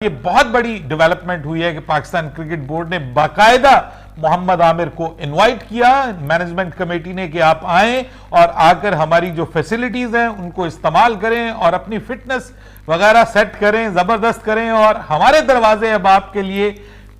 ये बहुत बड़ी डेवलपमेंट हुई है कि पाकिस्तान क्रिकेट बोर्ड ने बाकायदा मोहम्मद आमिर को इनवाइट किया मैनेजमेंट कमेटी ने कि आप आएं और आकर हमारी जो फैसिलिटीज हैं उनको इस्तेमाल करें और अपनी फिटनेस वगैरह सेट करें, जबरदस्त करें और हमारे दरवाजे अब आपके लिए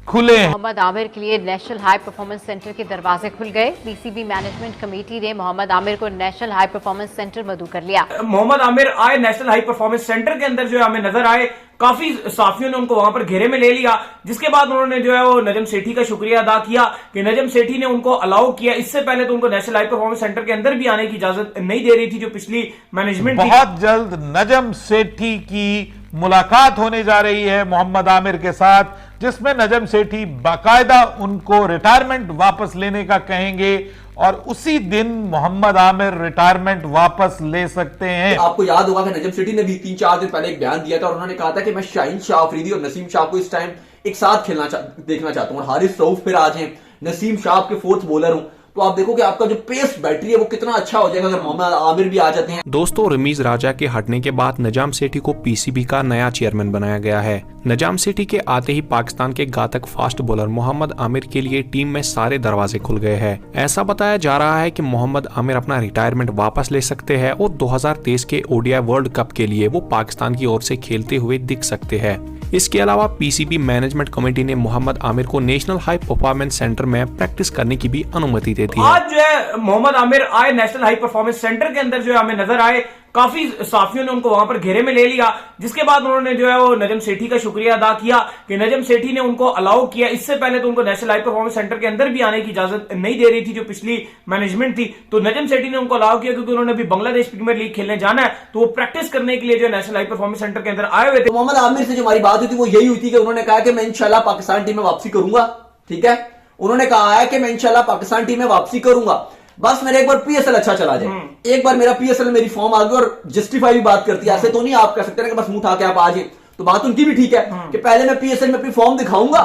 खुले हैं। मोहम्मद आमिर के लिए नेशनल हाई परफॉर्मेंस सेंटर के दरवाजे खुल गए। पीसीबी मैनेजमेंट कमेटी ने मोहम्मद आमिर को नेशनल हाई परफॉर्मेंस सेंटर मदू कर लिया। मोहम्मद आमिर आए नेशनल हाई परफॉर्मेंस सेंटर के अंदर जो है हमें नजर आए, काफी साफियों ने उनको वहां पर घेरे में ले लिया, जिसके बाद उन्होंने जो है वो नजम सेठी का शुक्रिया अदा किया कि नजम सेठी ने उनको अलाउ किया। इससे पहले तो उनको नेशनल हाई परफॉर्मेंस सेंटर के अंदर भी आने की इजाजत नहीं दे रही थी जो पिछली मैनेजमेंट थी। बहुत जल्द नजम सेठी की मुलाकात होने जा रही है मोहम्मद आमिर के साथ, जिसमें नजम सेठी बाकायदा उनको रिटायरमेंट वापस लेने का कहेंगे और उसी दिन मोहम्मद आमिर रिटायरमेंट वापस ले सकते हैं। आपको याद होगा कि नजम सेठी ने भी 3-4 दिन पहले एक बयान दिया था और उन्होंने कहा था कि मैं शाहीन शाह अफरीदी और नसीम शाह को इस टाइम एक साथ देखना चाहता हूं और हारिस रऊफ फिर आ जाए, नसीम शाह के फोर्थ बॉलर हूं, तो आप देखो कि आपका जो पेस बैटरी है वो कितना अच्छा हो जाएगा अगर मोहम्मद आमिर भी आ जाते हैं। दोस्तों, रमीज राजा के हटने के बाद नजाम सेठी को पीसीबी का नया चेयरमैन बनाया गया है। नजाम सेठी के आते ही पाकिस्तान के घातक फास्ट बॉलर मोहम्मद आमिर के लिए टीम में सारे दरवाजे खुल गए हैं। ऐसा बताया जा रहा है कि मोहम्मद आमिर अपना रिटायरमेंट वापस ले सकते हैं और 2023 के ओडीआई वर्ल्ड कप के लिए वो पाकिस्तान की ओर से खेलते हुए दिख सकते हैं। इसके अलावा पीसीबी मैनेजमेंट कमेटी ने मोहम्मद आमिर को नेशनल हाई परफॉर्मेंस सेंटर में प्रैक्टिस करने की भी अनुमति दे दी है। आज जो है मोहम्मद आमिर आए नेशनल हाई परफॉर्मेंस सेंटर के अंदर जो है हमें नजर आए, काफी साफियों ने उनको वहां पर घेरे में ले लिया, जिसके बाद उन्होंने जो है वो नजम सेठी का शुक्रिया अदा किया कि नजम सेठी ने उनको अलाउ किया। इससे पहले तो उनको नेशनल हाई परफॉर्मेंस सेंटर के अंदर भी आने की इजाजत नहीं दे रही थी जो पिछली मैनेजमेंट थी, तो नजम सेठी ने उनको अलाउ किया क्योंकि उन्होंने भी बांग्लादेश प्रीमियर लीग खेलने जाना है, तो वो प्रैक्टिस करने के लिए जो नेशनल हाई परफॉर्मेंस सेंटर के अंदर आए हुए थे। मोहम्मद आमिर से जो हमारी बात हुई थी वो यही हुई थी कि उन्होंने कहा कि मैं इंशाल्लाह पाकिस्तान टीम में वापसी करूंगा। ठीक है, उन्होंने कहा है कि मैं इंशाल्लाह पाकिस्तान टीम में वापसी करूंगा, बस मेरा एक बार पीएसएल अच्छा चला जाए। एक बार मेरा पीएसएल मेरी फॉर्म आ गई और जस्टिफाई भी बात करती है, ऐसे तो नहीं आप कह सकते ना कि बस मुंह उठा के आप आ जाए, तो बात उनकी भी ठीक है कि पहले मैं पीएसएल में अपनी फॉर्म दिखाऊंगा,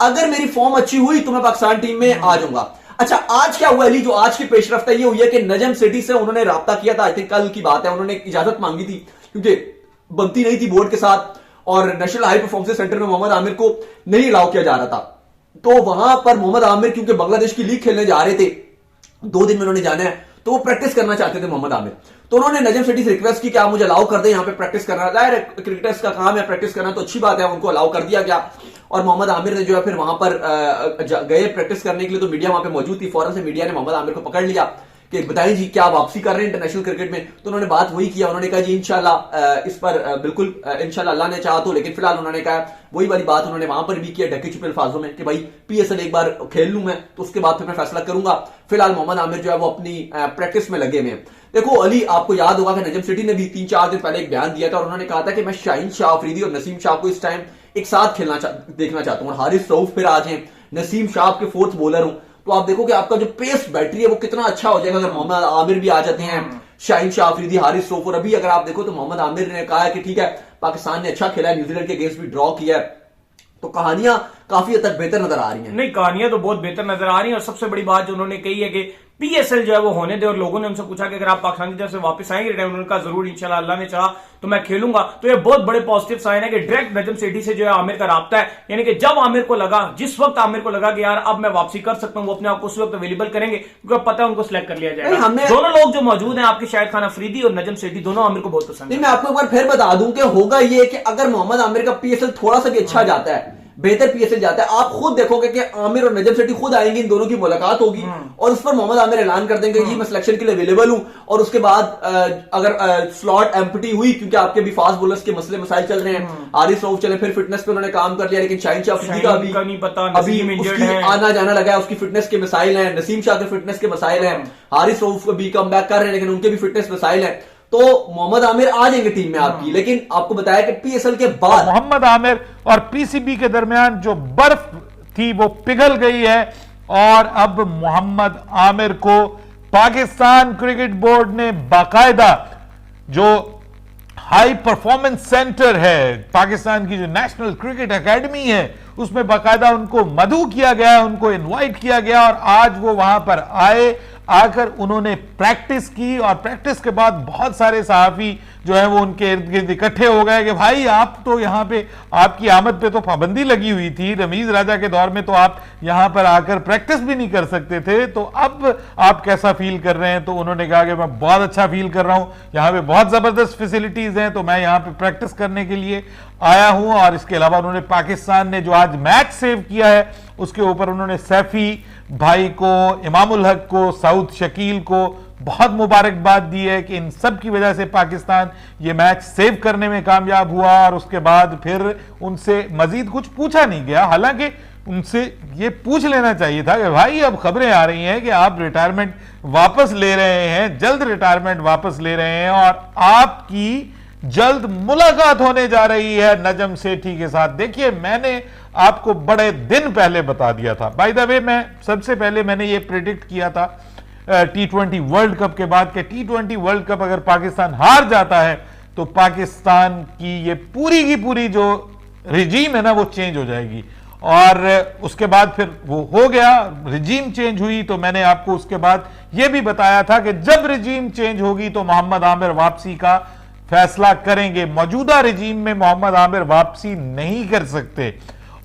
अगर मेरी फॉर्म अच्छी हुई तो मैं पाकिस्तान टीम में आ जाऊंगा। अच्छा, आज क्या हुआ अली, जो आज की पेशरफ्त है ये हुई है कि नजम सेठी से उन्होंने राब्ता किया था, आई थिंक कल की बात है, उन्होंने इजाजत मांगी थी क्योंकि बनती नहीं थी बोर्ड के साथ और नेशनल हाई परफॉर्मेंस सेंटर में मोहम्मद आमिर को नहीं अलाउ किया जा रहा था, तो वहां पर मोहम्मद आमिर क्योंकि बांग्लादेश की लीग खेलने जा रहे थे, 2 दिन में उन्होंने जाना है, तो वो प्रैक्टिस करना चाहते थे मोहम्मद आमिर, तो उन्होंने नजम सेठी से रिक्वेस्ट की कि आप मुझे अलाउ कर दें यहाँ पे प्रैक्टिस करना, जाहिर क्रिकेटर्स का काम है प्रैक्टिस करना, तो अच्छी बात है, उनको अलाउ कर दिया गया और मोहम्मद आमिर ने जो है फिर वहां पर गए प्रैक्टिस करने के लिए, तो मीडिया वहां पे मौजूद थी, फौरन से मीडिया ने मोहम्मद आमिर को पकड़ लिया कि बताएं जी क्या वापसी कर रहे हैं इंटरनेशनल क्रिकेट में, तो उन्होंने बात वही किया, उन्होंने कहा जी इंशाल्लाह इस पर बिल्कुल इंशाल्लाह अल्लाह ने चाहा तो, लेकिन फिलहाल उन्होंने कहा वही वाली बात उन्होंने वहां पर भी किया ढके छुपे अल्फाजों में कि भाई पीएसएल एक बार खेल लूं मैं तो उसके बाद फिर मैं फैसला करूंगा। फिलहाल मोहम्मद आमिर जो है वो अपनी प्रैक्टिस में लगे हुए हैं। देखो अली, आपको याद होगा कि नजम सेठी ने भी 3-4 दिन पहले एक बयान दिया था और उन्होंने कहा था कि मैं शाहीन शाह अफरीदी और नसीम शाह को इस टाइम एक साथ देखना चाहता हूं और हारिस रऊफ फिर आ जाए, नसीम शाह के फोर्थ बॉलर हूं, तो आप देखो कि आपका जो पेस बैटरी है वो कितना अच्छा हो जाएगा अगर मोहम्मद आमिर भी आ जाते हैं, शाहीन शाह अफरीदी, हारिस रऊफ, और अभी अगर आप देखो तो मोहम्मद आमिर ने कहा है कि ठीक है पाकिस्तान ने अच्छा खेला है, न्यूजीलैंड के अगेंस्ट भी ड्रॉ किया है, तो कहानियां काफी हद तक बेहतर नजर आ रही हैं। नहीं, कहानियां तो बहुत बेहतर नजर आ रही हैं और सबसे बड़ी बात जो उन्होंने कही है कि पीएसएल जो है वो होने दे, और लोगों ने उनसे पूछा कि अगर आप पाकिस्तान की तरफ से वापस आएंगे रिटायरमेंट, उन्होंने कहा जरूर इंशाल्लाह अल्लाह ने चाहा तो मैं खेलूंगा, तो ये बहुत बड़े पॉजिटिव साइन है कि डायरेक्ट नजम सेठी से जो है आमिर का राब्ता है, यानी कि जब आमिर को लगा, जिस वक्त आमिर को लगा कि यार अब मैं वापसी कर सकता हूं, वो अपने आप को उस वक्त अवेलेबल करेंगे क्योंकि पता है उनको सिलेक्ट कर लिया जाएगा। दोनों लोग जो मौजूद हैं आपके शाहिद खान अफरीदी और नजम सेठी, दोनों आमिर को बहुत पसंद है। मैं आपको एक बार फिर बता दूं कि होगा ये कि अगर मोहम्मद आमिर का पीएसएल थोड़ा सा भी अच्छा जाता है, बेहतर पीएसएल जाता है, आप खुद देखोगे कि आमिर और नजम सेठी खुद आएंगे, इन दोनों की मुलाकात होगी और उस पर मोहम्मद आमिर ऐलान कर देंगे जी मैं सिलेक्शन के लिए अवेलेबल हूं, और उसके बाद अगर स्लॉट एम्प्टी हुई क्योंकि आपके भी फास्ट बॉलर्स के मसले मसाइल चल रहे हैं, हारिस रऊफ चले, फिर फिटनेस पे उन्होंने काम कर लिया, लेकिन शाहीन शाह अफरीदी का अभी उसकी आना जाना लगा है, उसकी फिटनेस के मसाइल हैं, नसीम शाह के फिटनेस के मसाइल हैं, हारिस रऊफ भी कम बैक कर रहे हैं लेकिन उनके भी फिटनेस मसाइल हैं, तो मोहम्मद आमिर आ जाएंगे टीम में आपकी, लेकिन आपको बताया कि पीएसएल के बाद मोहम्मद आमिर और पीसीबी के दरमियान जो बर्फ थी वो पिघल गई है और अब मोहम्मद आमिर को पाकिस्तान क्रिकेट बोर्ड ने बाकायदा जो हाई परफॉर्मेंस सेंटर है, पाकिस्तान की जो नेशनल क्रिकेट एकेडमी है, उसमें बाकायदा उनको मदऊ किया गया, उनको इनवाइट किया गया और आज वो वहां पर आए, आकर उन्होंने प्रैक्टिस की और प्रैक्टिस के बाद बहुत सारे सहाफी जो है वो उनके इर्द गिर्द इकट्ठे हो गए कि भाई आप तो यहाँ पे आपकी आमद पे तो पाबंदी लगी हुई थी, रमीज राजा के दौर में तो आप यहाँ पर आकर प्रैक्टिस भी नहीं कर सकते थे, तो अब आप कैसा फील कर रहे हैं? तो उन्होंने कहा कि मैं बहुत अच्छा फील कर रहा हूँ, यहाँ पे बहुत जबरदस्त फैसिलिटीज हैं, तो मैं यहाँ पे प्रैक्टिस करने के लिए आया हूँ। और इसके अलावा उन्होंने पाकिस्तान ने जो आज मैच सेव किया है उसके ऊपर उन्होंने सैफी भाई को, इमामुल हक को, सऊद शकील को बहुत मुबारकबाद दी है कि इन सब की वजह से पाकिस्तान ये मैच सेव करने में कामयाब हुआ। और उसके बाद फिर उनसे मजीद कुछ पूछा नहीं गया, हालांकि उनसे ये पूछ लेना चाहिए था कि भाई अब खबरें आ रही हैं कि आप रिटायरमेंट वापस ले रहे हैं, जल्द रिटायरमेंट वापस ले रहे हैं और आपकी जल्द मुलाकात होने जा रही है नजम सेठी के साथ। देखिए, मैंने आपको बड़े दिन पहले बता दिया था, बाय द वे मैं सबसे पहले मैंने ये प्रेडिक्ट किया था T20 वर्ल्ड कप के बाद कि T20 वर्ल्ड कप अगर पाकिस्तान हार जाता है तो पाकिस्तान की ये पूरी की पूरी जो रिजीम है ना वो चेंज हो जाएगी। और उसके बाद फिर वो हो गया, रिजीम चेंज हुई। तो मैंने आपको उसके बाद ये भी बताया था कि जब रिजीम चेंज होगी तो मोहम्मद आमिर वापसी का फैसला करेंगे। मौजूदा रिजीम में मोहम्मद आमिर वापसी नहीं कर सकते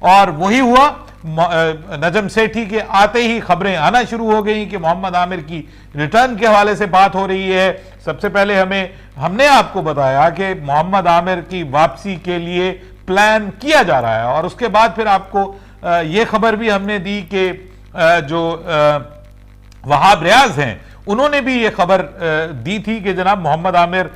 और वही हुआ। नजम सेठी के आते ही खबरें आना शुरू हो गई कि मोहम्मद आमिर की रिटर्न के हवाले से बात हो रही है। सबसे पहले हमने आपको बताया कि मोहम्मद आमिर की वापसी के लिए प्लान किया जा रहा है और उसके बाद फिर आपको यह खबर भी हमने दी कि जो वहाब रियाज हैं उन्होंने भी ये खबर दी थी कि जनाब मोहम्मद आमिर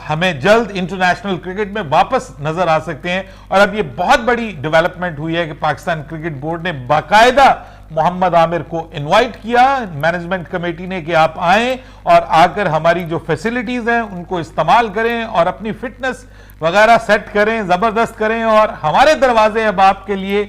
हमें जल्द इंटरनेशनल क्रिकेट में वापस नजर आ सकते हैं। और अब ये बहुत बड़ी डेवलपमेंट हुई है कि पाकिस्तान क्रिकेट बोर्ड ने बाकायदा मोहम्मद आमिर को इनवाइट किया मैनेजमेंट कमेटी ने कि आप आएं और आकर हमारी जो फैसिलिटीज हैं उनको इस्तेमाल करें और अपनी फिटनेस वगैरह सेट करें, जबरदस्त करें और हमारे दरवाजे अब आपके लिए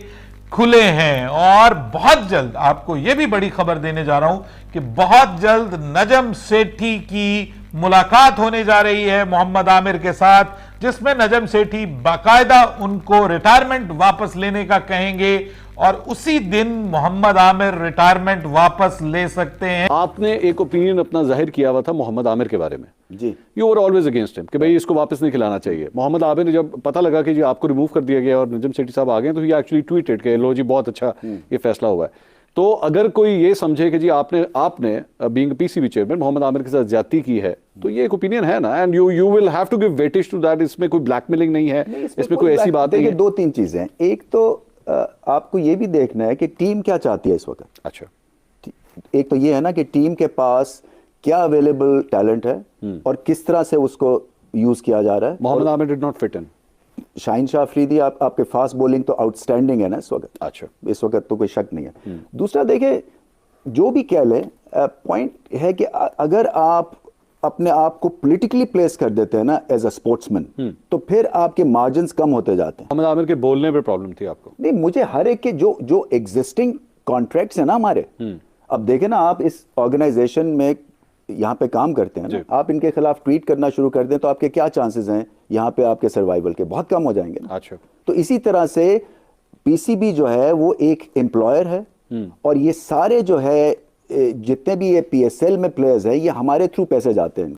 खुले हैं। और बहुत जल्द आपको यह भी बड़ी खबर देने जा रहा हूं कि बहुत जल्द नजम सेठी की मुलाकात होने जा रही है मोहम्मद आमिर के साथ, जिसमें नजम सेठी बाकायदा उनको रिटायरमेंट वापस लेने का कहेंगे और उसी दिन मोहम्मद आमिर रिटायरमेंट वापस ले सकते हैं। आपने एक ओपिनियन अपना जाहिर किया हुआ था मोहम्मद आमिर के बारे में जी, you were always against him कि भाई इसको वापस नहीं खिलाना चाहिए। मोहम्मद आमिर ने जब पता लगा कि जी आपको रिमूव कर दिया गया और नजम सेठी साहब आ गए तो ये एक्चुअली ट्वीटेड कि लो जी बहुत अच्छा ये फैसला हुआ है। तो अगर कोई ये समझे कि जी आपने being PCB chairman Mohammad Amir के साथ ज्यादती की है तो ये एक ओपिनियन है ना, and you will have to give weightage to that. इसमें कोई ब्लैकमेलिंग नहीं है, इसमें कोई ऐसी बात नहीं है। दो तीन चीजें हैं, एक तो आपको ये भी देखना है कि टीम क्या चाहती है इस वक्त। अच्छा, एक तो ये है ना कि टीम के पास क्या अवेलेबल टैलेंट है और किस तरह से उसको यूज किया जा रहा है। Mohammad Amir did not fit in. Shaheen Shah Afridi आपके फास्ट बॉलिंग तो आउटस्टैंडिंग है ना इस वक्त। अच्छा, इस वक्त तो कोई शक नहीं है। दूसरा देखे, जो भी कह ले, पॉइंट है कि अगर आप अपने आप को पॉलिटिकली प्लेस कर देते हैं ना एज अ स्पोर्ट्समैन तो फिर आपके मार्जिन्स कम होते जाते हैं। मोहम्मद आमिर के बोलने पे प्रॉब्लम थी आपको? नहीं, मुझे हर एक के जो एग्जिस्टिंग कॉन्ट्रैक्ट्स है ना हमारे, अब देखें ना, आप इस ऑर्गेनाइजेशन में यहाँ पे काम करते हैं ना, आप इनके खिलाफ ट्वीट करना शुरू कर दें तो आपके क्या चांसेस हैं यहाँ पे आपके सर्वाइवल के? बहुत कम हो जाएंगे ना। अच्छा, तो इसी तरह से पीसीबी जो है वो एक एम्प्लॉयर है और ये सारे जो है जितने भी ये पीएसएल में प्लेयर्स हैं ये हमारे थ्रू पैसे जाते हैं।